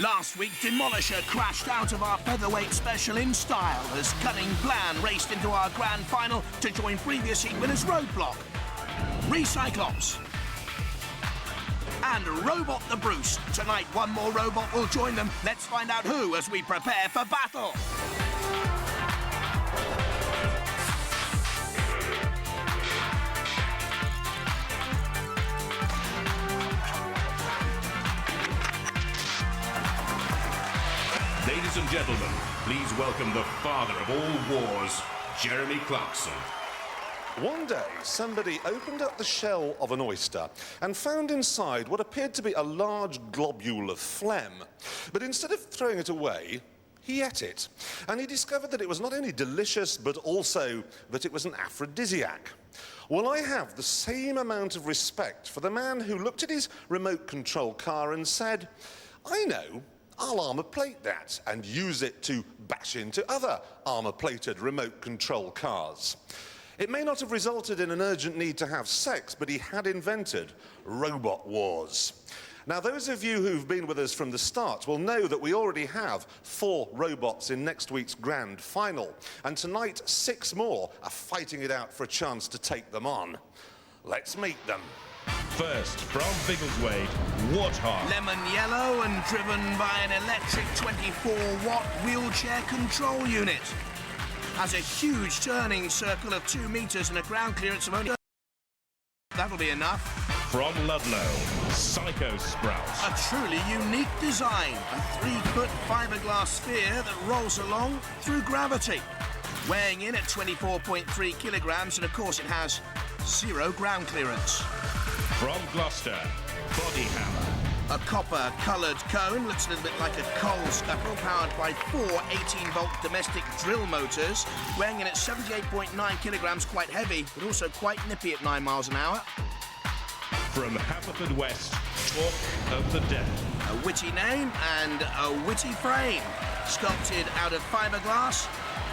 Last week, Demolisher crashed out of our featherweight special in style as Cunning Plan raced into our grand final to join previous heat winners Roadblock, Recyclops, and Robot the Bruce. Tonight, one more robot will join them. Let's find out who as we prepare for battle. Ladies and gentlemen, please welcome the father of all wars, Jeremy Clarkson. One day, somebody opened up the shell of an oyster and found inside what appeared to be a large globule of phlegm. But instead of throwing it away, he ate it. And he discovered that it was not only delicious, but also that it was an aphrodisiac. Well, I have the same amount of respect for the man who looked at his remote control car and said, I know, I'll armour plate that and use it to bash into other armour-plated remote control cars. It may not have resulted in an urgent need to have sex, but he had invented robot wars. Now, those of you who've been with us from the start will know that we already have 4 robots in next week's grand final, and tonight 6 more are fighting it out for a chance to take them on. Let's meet them. First, from Biggleswade, Warthog. Lemon yellow and driven by an electric 24-watt wheelchair control unit. Has a huge turning circle of 2 meters and a ground clearance of only... That'll be enough. From Ludlow, Psycho Sprout. A truly unique design. A 3-foot fiberglass sphere that rolls along through gravity. Weighing in at 24.3 kilograms, and of course it has 0 ground clearance. From Gloucester, Body Hammer. A copper-coloured cone, looks a little bit like a coal scuttle, powered by 4 18-volt domestic drill motors, weighing in at 78.9 kilograms, quite heavy, but also quite nippy at 9 miles an hour. From Haverfordwest, Talk of the Devil. A witty name and a witty frame. Sculpted out of fiberglass,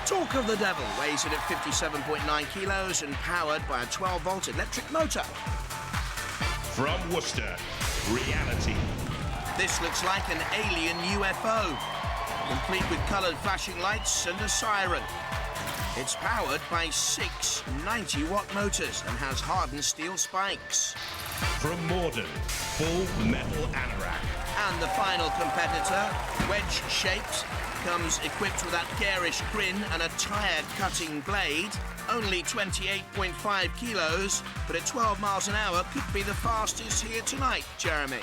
Talk of the Devil weighs in at 57.9 kilos and powered by a 12-volt electric motor. From Worcester, Reality. This looks like an alien UFO, complete with coloured flashing lights and a siren. It's powered by 6 90-watt motors and has hardened steel spikes. From Morden, Full Metal Anorak. And the final competitor, wedge-shaped, comes equipped with that garish grin and a tyre-cutting blade. Only 28.5 kilos, but at 12 miles an hour could be the fastest here tonight, Jeremy.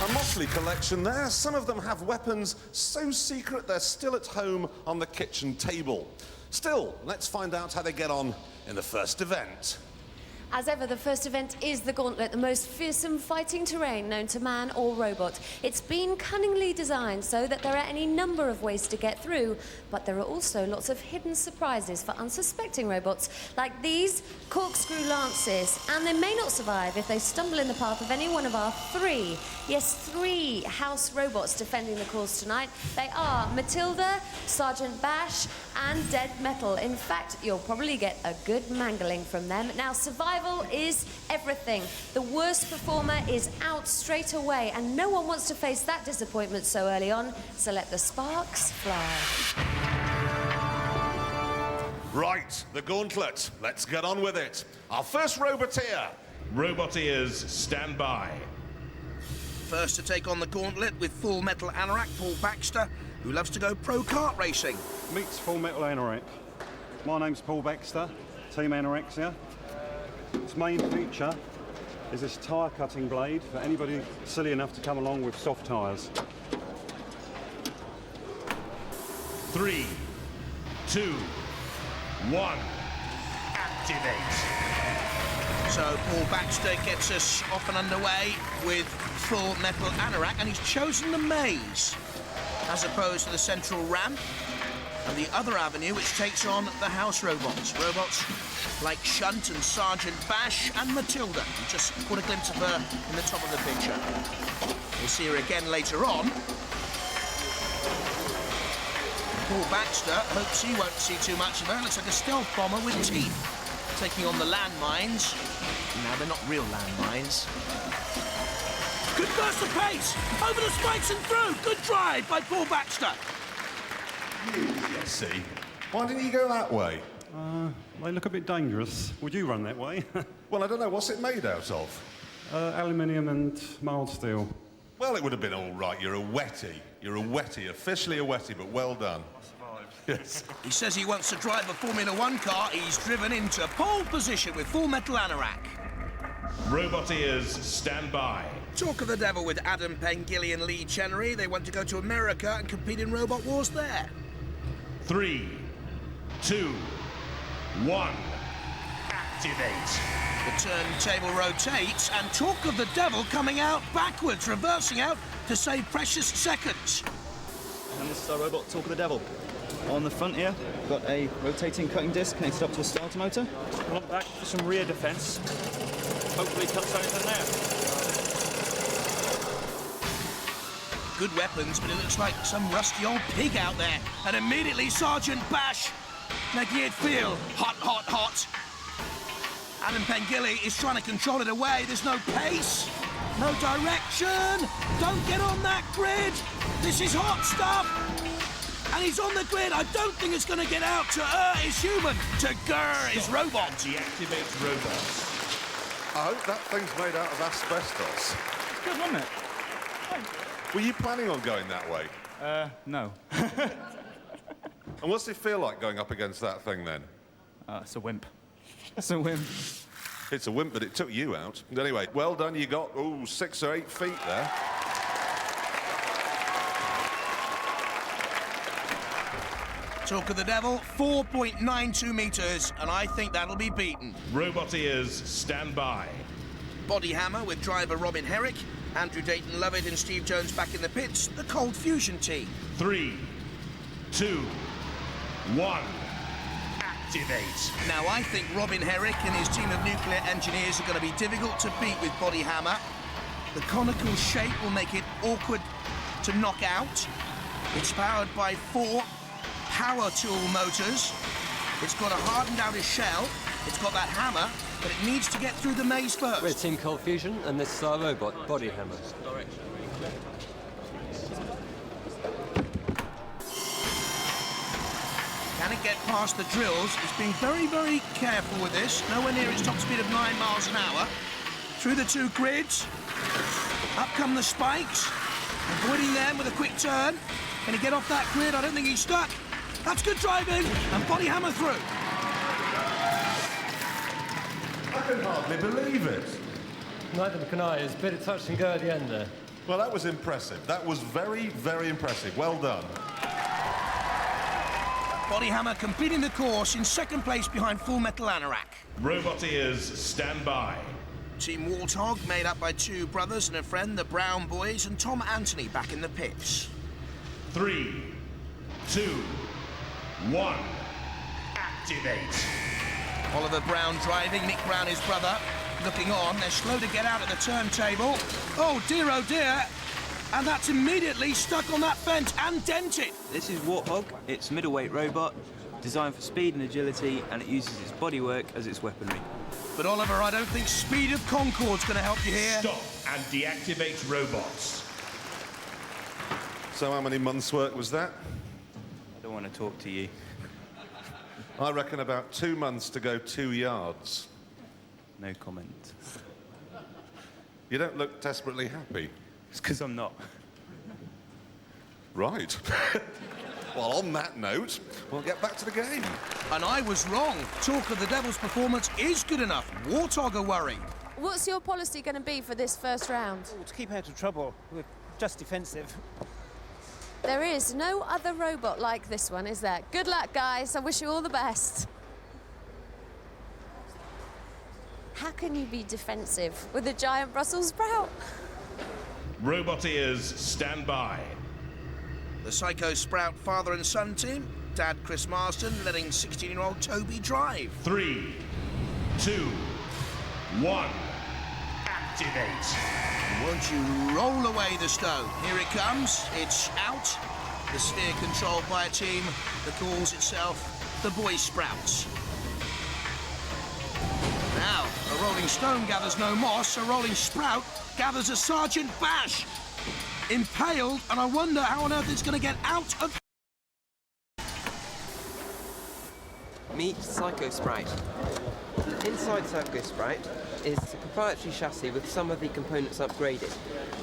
A motley collection there. Some of them have weapons so secret they're still at home on the kitchen table. Still, let's find out how they get on in the first event. As ever, the first event is the Gauntlet, the most fearsome fighting terrain known to man or robot. It's been cunningly designed so that there are any number of ways to get through, but there are also lots of hidden surprises for unsuspecting robots, like these corkscrew lances, and they may not survive if they stumble in the path of any one of our 3 house robots defending the cause tonight. They are Matilda, Sergeant Bash, and Dead Metal. In fact, you'll probably get a good mangling from them. Now, survival is everything. The worst performer is out straight away, and no one wants to face that disappointment so early on, so let the sparks fly. Right, the Gauntlet. Let's get on with it. Our first roboteer. Roboteers, stand by. First to take on the Gauntlet with Full Metal Anorak, Paul Baxter, who loves to go pro-kart racing. Meets Full Metal Anorak. My name's Paul Baxter, Team Anorexia. Its main feature is this tyre cutting blade for anybody silly enough to come along with soft tyres. 3, 2, 1, activate. So Paul Baxter gets us off and underway with Full Metal Anorak, and he's chosen the maze as opposed to the central ramp and the other avenue, which takes on the house robots. Robots like Shunt and Sergeant Bash and Matilda. We just caught a glimpse of her in the top of the picture. We'll see her again later on. Paul Baxter hopes he won't see too much of her. Looks like a stealth bomber with teeth. taking on the landmines. Now, they're not real landmines. Good burst of pace! Over the spikes and through! Good drive by Paul Baxter. See? Why didn't you go that way? They look a bit dangerous. Would you run that way? Well, I don't know. What's it made out of? Aluminium and mild steel. Well, it would have been all right. You're a wetty. You're a wetty. Officially a wetty, but well done. Yes. He says he wants to drive a Formula One car. He's driven into pole position with full metal anorak. Roboteers, stand by. Talk of the devil with Adam Pengilly and Lee Chenery. They want to go to America and compete in Robot Wars there. 3, 2, 1. Activate. The turntable rotates, and talk of the devil coming out backwards, reversing out to save precious seconds. And this is our robot, Talk of the Devil. On the front here, we've got a rotating cutting disc connected up to a starter motor. Look back for some rear defence. Hopefully cuts anything there. Good weapons, but it looks like some rusty old pig out there. And immediately Sergeant Bash making it feel hot, hot, hot. Adam Pengilly is trying to control it away. There's no pace, no direction. Don't get on that grid. This is hot stuff. And he's on the grid. I don't think it's going to get out. To is human. To is robot. Deactivate robots. I hope that thing's made out of asbestos. Good, wasn't it? Were you planning on going that way? No. And what's it feel like going up against that thing then? It's a wimp. It's a wimp. It's a wimp, but it took you out. Anyway, well done. You got, 6 or 8 feet there. Talk of the devil, 4.92 metres, and I think that'll be beaten. Roboteers, stand by. Body Hammer with driver Robin Herrick, Andrew Dayton Lovett and Steve Jones back in the pits, the Cold Fusion team. 3, 2, 1. Activate. Now, I think Robin Herrick and his team of nuclear engineers are going to be difficult to beat with Body Hammer. The conical shape will make it awkward to knock out. It's powered by 4 power tool motors. It's got a hardened outer shell. It's got that hammer, but it needs to get through the maze first. We're Team Cold Fusion, and this is our robot, Body Hammer. Can it get past the drills? It's being very, very careful with this. Nowhere near its top speed of 9 miles an hour. Through the 2 grids. Up come the spikes. Avoiding them with a quick turn. Can he get off that grid? I don't think he's stuck. That's good driving. And Body Hammer through. I can hardly believe it. Neither can I. It's a bit of touch and go at the end there. Well, that was impressive. That was very, very impressive. Well done. Body Hammer completing the course in second place behind Full Metal Anorak. Roboteers, stand by. Team Warthog made up by 2 brothers and a friend, the Brown Boys, and Tom Anthony back in the pits. 3, 2, 1. Activate. Oliver Brown driving, Nick Brown his brother, looking on. They're slow to get out at the turntable. Oh dear, and that's immediately stuck on that fence and dented. This is Warthog. It's a middleweight robot, designed for speed and agility, and it uses its bodywork as its weaponry. But Oliver, I don't think speed of Concorde's going to help you here. Stop and deactivate robots. So how many months' work was that? I don't want to talk to you. I reckon about 2 months to go 2 yards. No comment. You don't look desperately happy. It's because I'm not. Right. Well, on that note, we'll get back to the game. And I was wrong. Talk of the Devil's performance is good enough. Warthog are worried. What's your policy going to be for this first round? To keep out of trouble. We're just defensive. There is no other robot like this one, is there? Good luck, guys. I wish you all the best. How can you be defensive with a giant Brussels sprout? Roboteers, stand by. The Psycho Sprout father and son team, Dad Chris Marston letting 16-year-old Toby drive. 3, 2, 1. Activate. Won't you roll away the stone? Here it comes. It's out. The sphere controlled by a team that calls itself the Boy Sprouts. Rolling Stone gathers no moss, so Rolling Sprout gathers a Sergeant Bash. Impaled, and I wonder how on earth it's going to get out of... Meet Psycho Sprite. Inside Psycho Sprite is a proprietary chassis with some of the components upgraded.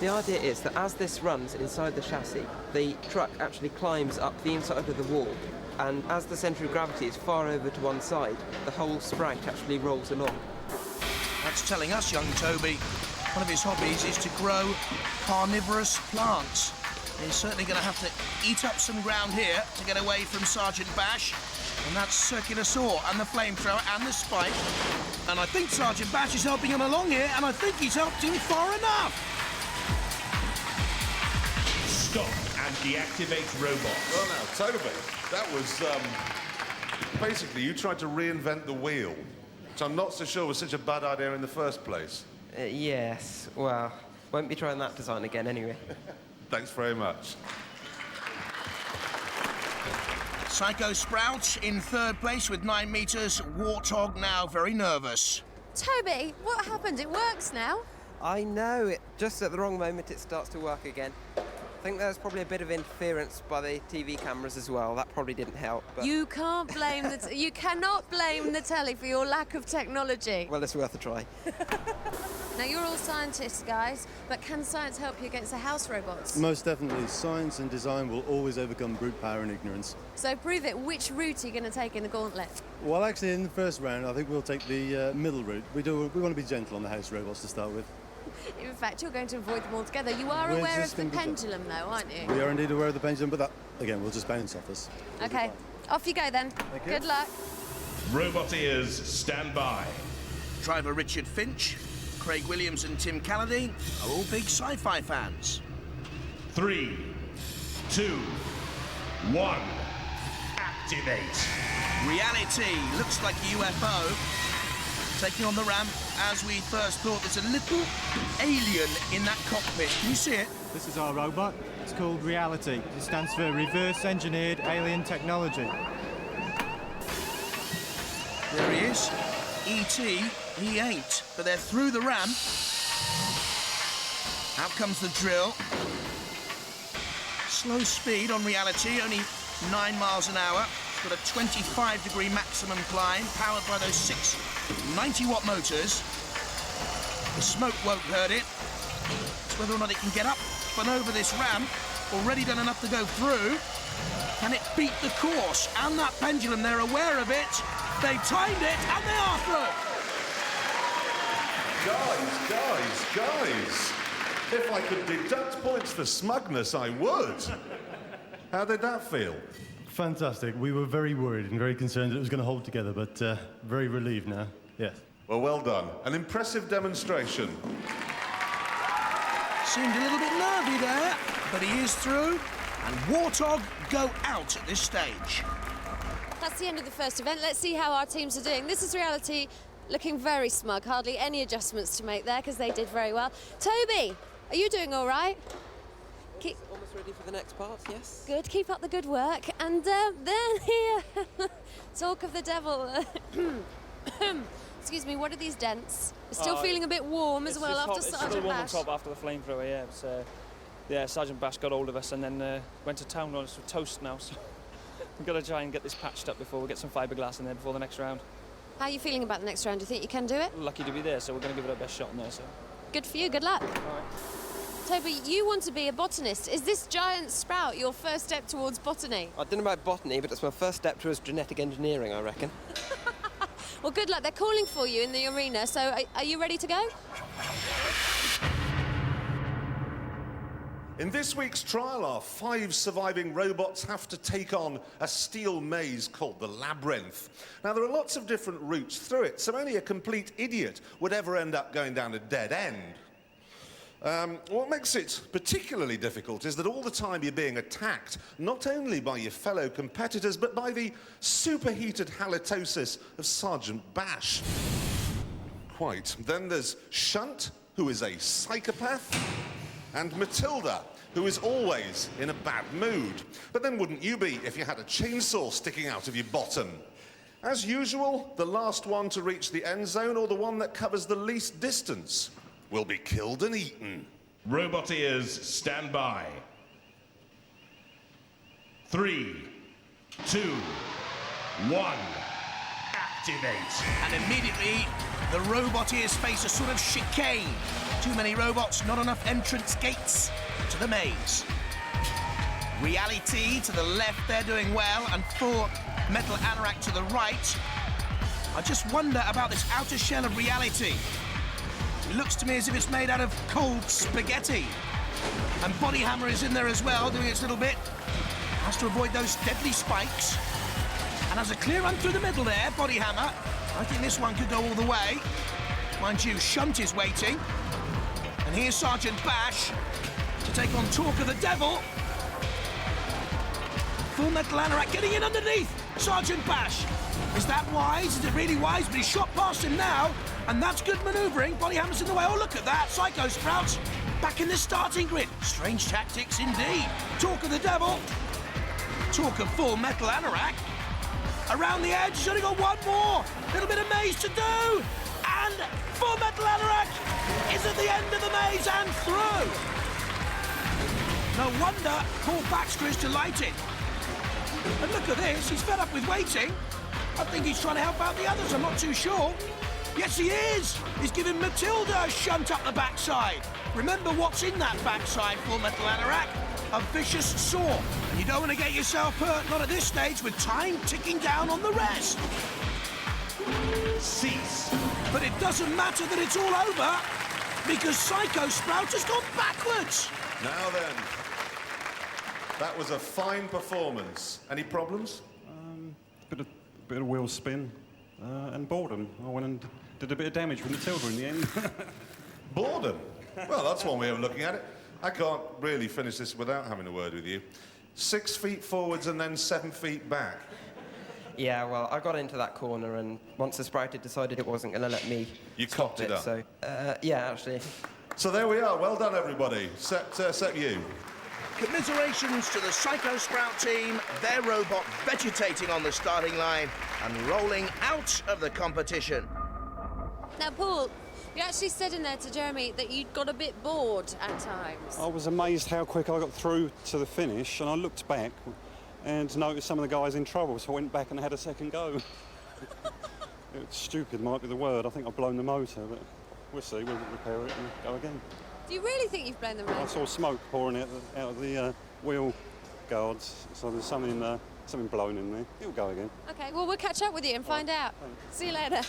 The idea is that as this runs inside the chassis, the truck actually climbs up the inside of the wall, and as the centre of gravity is far over to one side, the whole Sprite actually rolls along. That's telling us, young Toby, one of his hobbies is to grow carnivorous plants. He's certainly going to have to eat up some ground here to get away from Sergeant Bash. And that's Circular Saw and the flamethrower and the spike. And I think Sergeant Bash is helping him along here, and I think he's helped him far enough. Stop and deactivate robot. Well now, Toby, that was, basically you tried to reinvent the wheel, which I'm not so sure was such a bad idea in the first place. Yes, well, won't be trying that design again anyway. Thanks very much. Psycho Sprout in third place with 9 metres. Warthog now very nervous. Toby, what happened? It works now. I know, just at the wrong moment it starts to work again. I think there's probably a bit of interference by the TV cameras as well. That probably didn't help. But... You can't blame you cannot blame the telly for your lack of technology. Well, it's worth a try. Now, you're all scientists, guys, but can science help you against the house robots? Most definitely. Science and design will always overcome brute power and ignorance. So prove it. Which route are you going to take in the gauntlet? Well, actually, in the first round, I think we'll take the middle route. We want to be gentle on the house robots to start with. In fact, you're going to avoid them altogether. You are aware of the pendulum, though, aren't you? We are indeed aware of the pendulum, but that, again, will just bounce off us. OK. Off you go, then. Thank you. Good luck. Robot ears, stand by. Driver Richard Finch, Craig Williams and Tim Calladay are all big sci-fi fans. 3, 2, 1. Activate. Reality looks like a UFO. Taking on the ramp, as we first thought, there's a little alien in that cockpit. Can you see it? This is our robot. It's called Reality. It stands for Reverse Engineered Alien Technology. There he is. E.T. He ain't, but they're through the ramp. Out comes the drill. Slow speed on Reality, only 9 miles an hour. Got a 25-degree maximum climb, powered by those 6 90-watt motors. The smoke won't hurt it. It's whether or not it can get up and over this ramp. Already done enough to go through. Can it beat the course? And that pendulum, they're aware of it. They timed it, and they are through. Guys. If I could deduct points for smugness, I would. How did that feel? Fantastic. We were very worried and very concerned that it was going to hold together, but very relieved now. Yes. Well done. An impressive demonstration. Seemed a little bit nervy there, but he is through. And Warthog go out at this stage. That's the end of the first event. Let's see how our teams are doing. This is Reality, looking very smug. Hardly any adjustments to make there, because they did very well. Toby, are you doing all right? Almost ready for the next part, yes. Good, keep up the good work. And then here, talk of the devil. Excuse me, what are these dents? It's still feeling a bit warm as well after Sergeant Bash. It's still warm on top after the flamethrower, yeah. So, yeah, Sergeant Bash got hold of us and then went to town on us with toast now. So we've got to try and get this patched up before we get some fiberglass in there before the next round. How are you feeling about the next round? Do you think you can do it? We're lucky to be there, so we're going to give it our best shot in there. So. Good for you, good luck. All right. Toby, you want to be a botanist. Is this giant sprout your first step towards botany? I don't know about botany, but it's my first step towards genetic engineering, I reckon. Well, good luck. They're calling for you in the arena, so are you ready to go? In this week's trial, our 5 surviving robots have to take on a steel maze called the Labyrinth. Now, there are lots of different routes through it, so only a complete idiot would ever end up going down a dead end. What makes it particularly difficult is that all the time you're being attacked, not only by your fellow competitors, but by the superheated halitosis of Sergeant Bash. Quite. Then there's Shunt, who is a psychopath, and Matilda, who is always in a bad mood. But then wouldn't you be if you had a chainsaw sticking out of your bottom? As usual, the last one to reach the end zone, or the one that covers the least distance, will be killed and eaten. Roboteers, stand by. 3, 2, 1. Activate. And immediately, the Roboteers face a sort of chicane. Too many robots, not enough entrance gates to the maze. Reality to the left, they're doing well, and 4 Metal Anorak to the right. I just wonder about this outer shell of Reality. It looks to me as if it's made out of cold spaghetti. And Body Hammer is in there as well, doing its little bit. Has to avoid those deadly spikes. And has a clear run through the middle there, Body Hammer. I think this one could go all the way. Mind you, Shunt is waiting. And here's Sergeant Bash to take on Talk of the Devil. Full Metal Anorak getting in underneath Sergeant Bash. Is that wise? Is it really wise? But he's shot past him now, and that's good manoeuvring. Body Hammer's in the way. Oh, look at that. Psycho Sprouts back in the starting grid. Strange tactics indeed. Talk of the Devil. Talk of Full Metal Anorak. Around the edge, he's only got one more. Little bit of maze to do. And Full Metal Anorak is at the end of the maze and through. No wonder Paul Baxter is delighted. And look at this, he's fed up with waiting. I think he's trying to help out the others, I'm not too sure. Yes, he is. He's giving Matilda a shunt up the backside. Remember what's in that backside, Full Metal Anorak? A vicious saw. And you don't want to get yourself hurt, not at this stage, with time ticking down on the rest. Cease. But it doesn't matter that it's all over, because Psycho Sprout has gone backwards. Now then, that was a fine performance. Any problems? Bit of wheel spin and boredom. I went and did a bit of damage with Matilda in the end. Boredom? Well, that's one way of looking at it. I can't really finish this without having a word with you. 6 feet forwards and then 7 feet back. Yeah, well, I got into that corner, and once the sprite had decided it wasn't going to let me You stop cocked it up. So, yeah, actually. So there we are. Well done, everybody. Except you. Commiserations to the Psycho Sprout team, their robot vegetating on the starting line and rolling out of the competition. Now, Paul, you actually said in there to Jeremy that you'd got a bit bored at times. I was amazed how quick I got through to the finish, and I looked back and noticed some of the guys in trouble, so I went back and had a second go. It's stupid might be the word. I think I've blown the motor, but we'll see. We'll repair it and go again. Do you really think you've blown the motor? I saw smoke pouring out of the wheel guards, so there's something blown in there. It'll go again. OK, well, we'll catch up with you and find out. Thanks. See you later.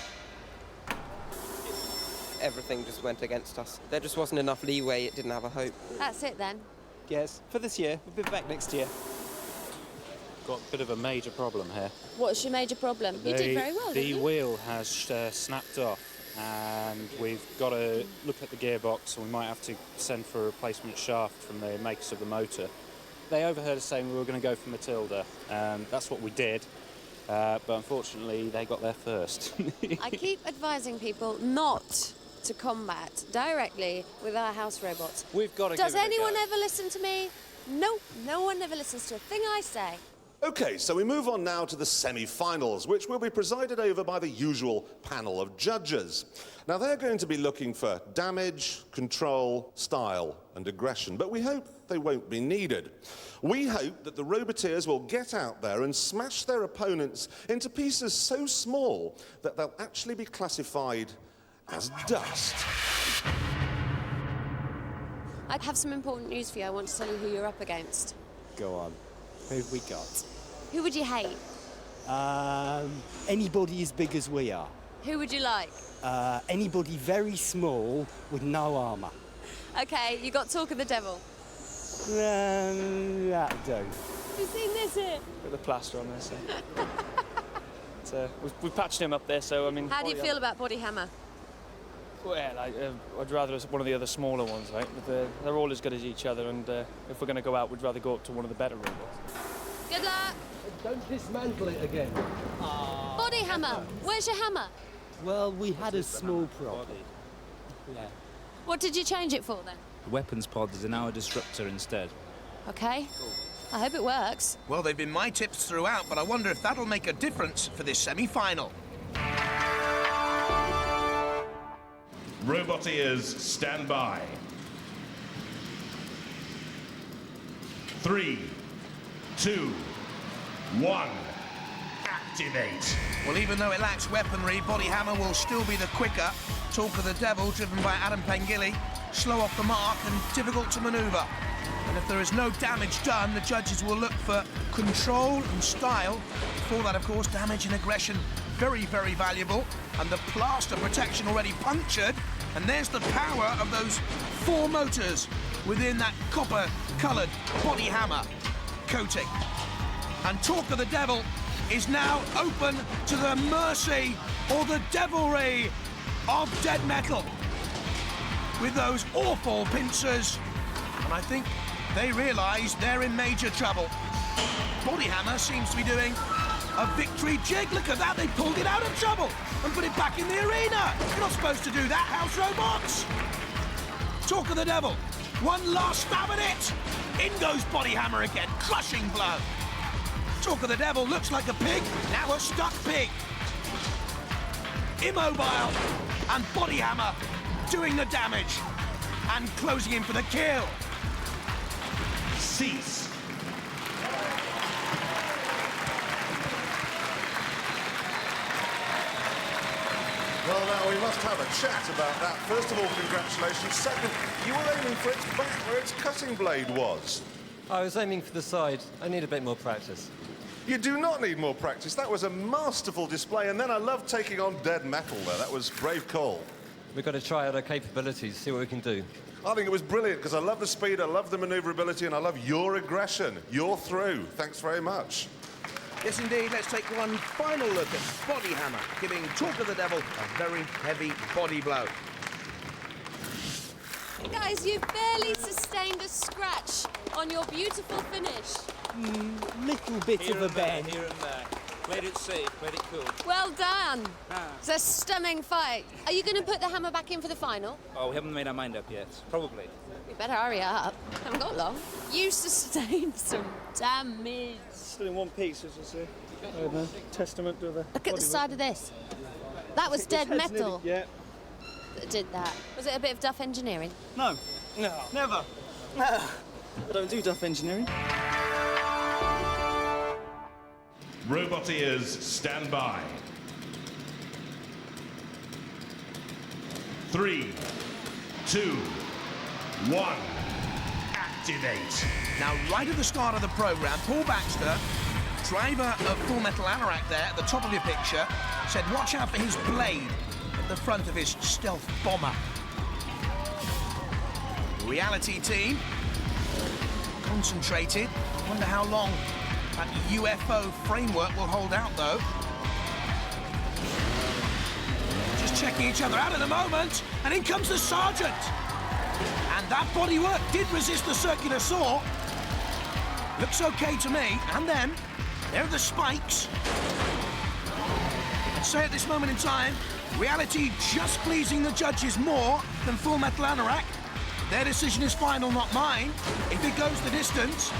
Everything just went against us. There just wasn't enough leeway, it didn't have a hope. That's it, then. Yes, for this year. We'll be back next year. Got a bit of a major problem here. What's your major problem? You did very well, The didn't you? wheel has snapped off, and we've got to look at the gearbox, and we might have to send for a replacement shaft from the makers of the motor. They overheard us saying we were going to go for Matilda, and that's what we did, but unfortunately they got there first. I keep advising people not to combat directly with our house robots. We've got to Does give it a anyone go. ever listen to me? Nope, no one ever listens to a thing I say. OK, so we move on now to the semi-finals, which will be presided over by the usual panel of judges. Now, they're going to be looking for damage, control, style and aggression, but we hope they won't be needed. We hope that the Roboteers will get out there and smash their opponents into pieces so small that they'll actually be classified as dust. I have some important news for you. I want to tell you who you're up against. Go on. Who've we got? Who would you hate? Anybody as big as we are. Who would you like? Anybody very small with no armour. OK, you got Talk of the Devil. That'll do. Have you seen this here? Put the plaster on there, so. We've patched him up there, so I mean. How do you feel about Body Hammer? Well, I'd rather one of the other smaller ones, right? But they're all as good as each other, and if we're going to go out, we'd rather go up to one of the better robots. Good luck. Don't dismantle it again. Body Hammer, where's your hammer? Well, we had a small problem. Yeah. What did you change it for then? The weapons pod is now a disruptor instead. OK. I hope it works. Well, they've been my tips throughout, but I wonder if that'll make a difference for this semi-final. Roboteers, stand by. 3, 2, 1. Activate. Well, even though it lacks weaponry, Body Hammer will still be the quicker. Talk of the Devil, driven by Adam Pengilly, slow off the mark and difficult to manoeuvre. And if there is no damage done, the judges will look for control and style. For that, of course, damage and aggression, very, very valuable. And the plaster protection already punctured. And there's the power of those 4 motors within that copper-coloured Body Hammer coating. And Talk of the Devil is now open to the mercy or the devilry of Dead Metal with those awful pincers. And I think they realise they're in major trouble. Body Hammer seems to be doing a victory jig. Look at that, they pulled it out of trouble and put it back in the arena. You're not supposed to do that, House Robots. Talk of the Devil, one last stab at it. In goes Body Hammer again, crushing blow. Talk of the Devil looks like a pig, now a stuck pig. Immobile, and Body Hammer doing the damage and closing in for the kill. Cease. Well, now, we must have a chat about that. First of all, congratulations. Second, you were aiming for its back where its cutting blade was. I was aiming for the side. I need a bit more practice. You do not need more practice. That was a masterful display, and then I loved taking on Dead Metal there. That was brave call. We've got to try out our capabilities, see what we can do. I think it was brilliant, because I love the speed, I love the manoeuvrability, and I love your aggression. You're through. Thanks very much. Yes, indeed. Let's take one final look at Body Hammer, giving Talk of the Devil a very heavy body blow. Guys, you've barely sustained a scratch on your beautiful finish. Little bit of a bend. Here and there. Played it safe, played it cool. Well done. It's a stunning fight. Are you going to put the hammer back in for the final? Oh, we haven't made our mind up yet. Probably. We better hurry up. Haven't got long. You sustained some damage. Still in one piece, as I say. Testament to the... Look at the side of this. That was Dead Metal. Yeah. That did that. Was it a bit of duff engineering? No. No. Never. I don't do duff engineering. Roboteers, stand by. 3, 2, 1. Activate. Now, right at the start of the programme, Paul Baxter, driver of Full Metal Anorak there at the top of your picture, said watch out for his blade at the front of his stealth bomber. Reality team, concentrated. Wonder how long that UFO framework will hold out, though. Just checking each other out at the moment, and in comes the sergeant. And that bodywork did resist the circular saw. Looks okay to me. And then, there are the spikes. I'd say at this moment in time, Reality just pleasing the judges more than Full Metal Anorak. Their decision is final, not mine, if it goes the distance.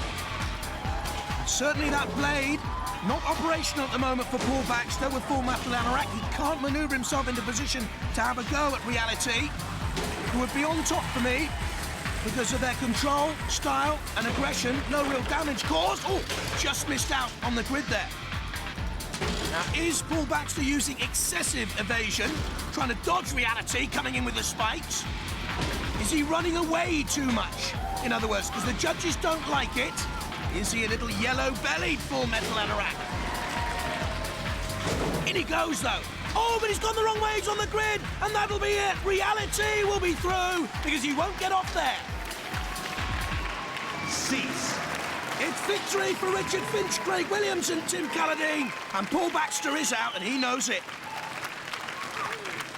And certainly that blade, not operational at the moment for Paul Baxter with Full Metal Anorak. He can't manoeuvre himself into position to have a go at Reality, who would be on top for me because of their control, style and aggression. No real damage caused. Oh, just missed out on the grid there. Now, is Paul Baxter using excessive evasion, trying to dodge Reality, coming in with the spikes? Is he running away too much? In other words, because the judges don't like it, is he a little yellow-bellied Full Metal Anorak? In he goes, though. Oh, but he's gone the wrong way. He's on the grid, and that'll be it. Reality will be through because he won't get off there. Cease. It's victory for Richard Finch, Craig Williams and Tim Calladine. And Paul Baxter is out, and he knows it.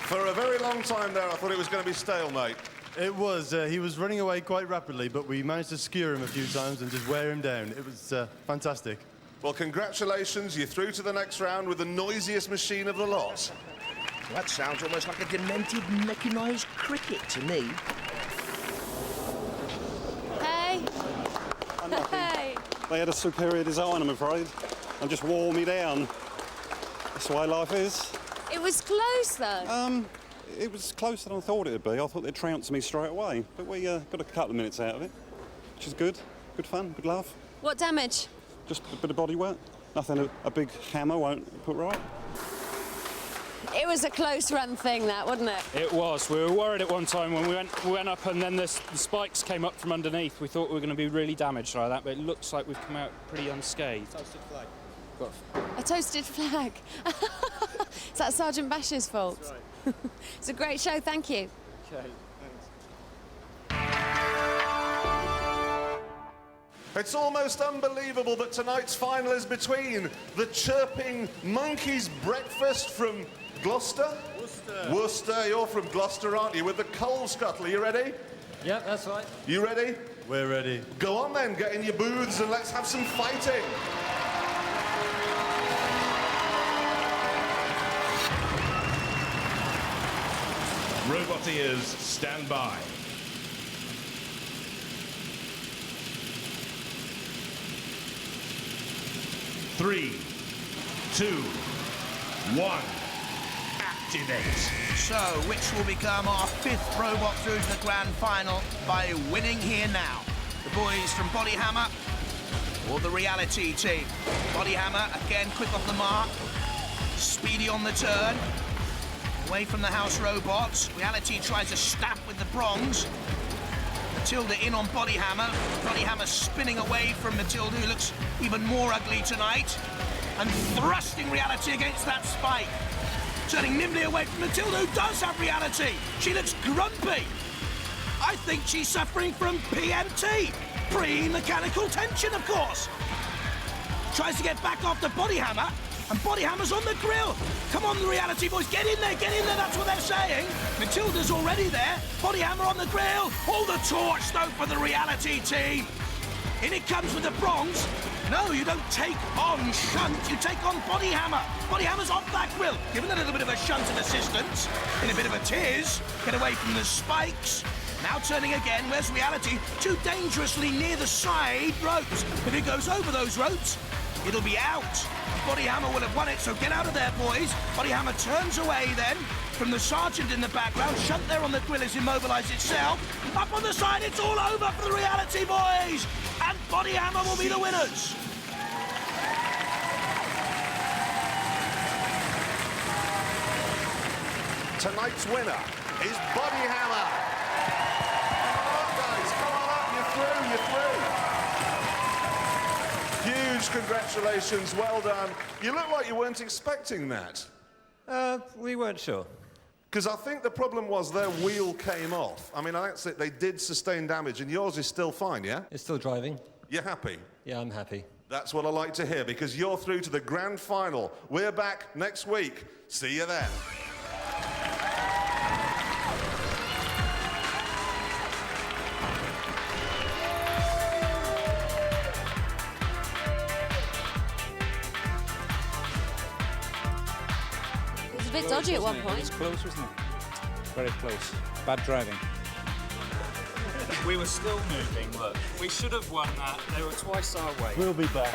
For a very long time there, I thought it was going to be stalemate. It was. He was running away quite rapidly, but we managed to skewer him a few times and just wear him down. It was fantastic. Well, congratulations. You're through to the next round with the noisiest machine of the lot. That sounds almost like a demented mechanised cricket to me. Hey. Hey. They had a superior design, I'm afraid, and just wore me down. That's the way life is. It was close, though. It was closer than I thought it would be. I thought they'd trounce me straight away, but we got a couple of minutes out of it, which is good. Good fun, good laugh. What damage? Just a bit of body work. Nothing a big hammer won't put right. It was a close run thing, that, wasn't it? It was. We were worried at one time when we went up and then the spikes came up from underneath. We thought we were going to be really damaged like that, but it looks like we've come out pretty unscathed. Toasted flag. A toasted flag. Is that Sergeant Bash's fault? That's right. It's a great show, thank you. Okay, thanks. It's almost unbelievable that tonight's final is between the Chirping Monkeys Breakfast from Gloucester? Worcester, you're from Gloucester, aren't you? With the coal scuttle, you ready? Yep, that's right. You ready? We're ready. Go on then, get in your booths and let's have some fighting. Roboteers, stand by. Three, two, one, activate. So, which will become our 5th robot through to the grand final by winning here now? The boys from Bodyhammer or the reality team? Bodyhammer, again, quick off the mark. Speedy on the turn. Away from the house robots. Reality tries a stab with the prongs. Matilda in on Bodyhammer. Bodyhammer spinning away from Matilda, who looks even more ugly tonight. And thrusting Reality against that spike. Turning nimbly away from Matilda, who does have Reality. She looks grumpy. I think she's suffering from PMT. Pre-mechanical tension, of course. Tries to get back off the Bodyhammer. And Bodyhammer's on the grill. Come on, the Reality boys, get in there, that's what they're saying. Matilda's already there. Bodyhammer on the grill. Hold the torch, though, for the Reality team. In it comes with the prongs. No, you don't take on shunt, you take on Bodyhammer. Bodyhammer's off that grill, giving a little bit of a shunt and assistance. In a bit of a tiz, get away from the spikes. Now turning again, where's Reality? Too dangerously near the side ropes. If it goes over those ropes, it'll be out. Bodyhammer will have won it, so get out of there, boys. Bodyhammer turns away then from the sergeant in the background. Shunt there on the grill has immobilised itself. Up on the side, it's all over for the Reality boys. And Bodyhammer will be the winners. Tonight's winner is Bodyhammer. Come on, guys, come on up, you're through. Huge congratulations, well done. You look like you weren't expecting that. We weren't sure. Because I think the problem was their wheel came off. I mean, that's it, they did sustain damage, and yours is still fine, yeah? It's still driving. You're happy? Yeah, I'm happy. That's what I like to hear, because you're through to the grand final. We're back next week. See you then. A bit dodgy at one point. It was close, wasn't it? Very close. Bad driving. We were still moving, look. We should have won that. They were twice our weight. We'll be back.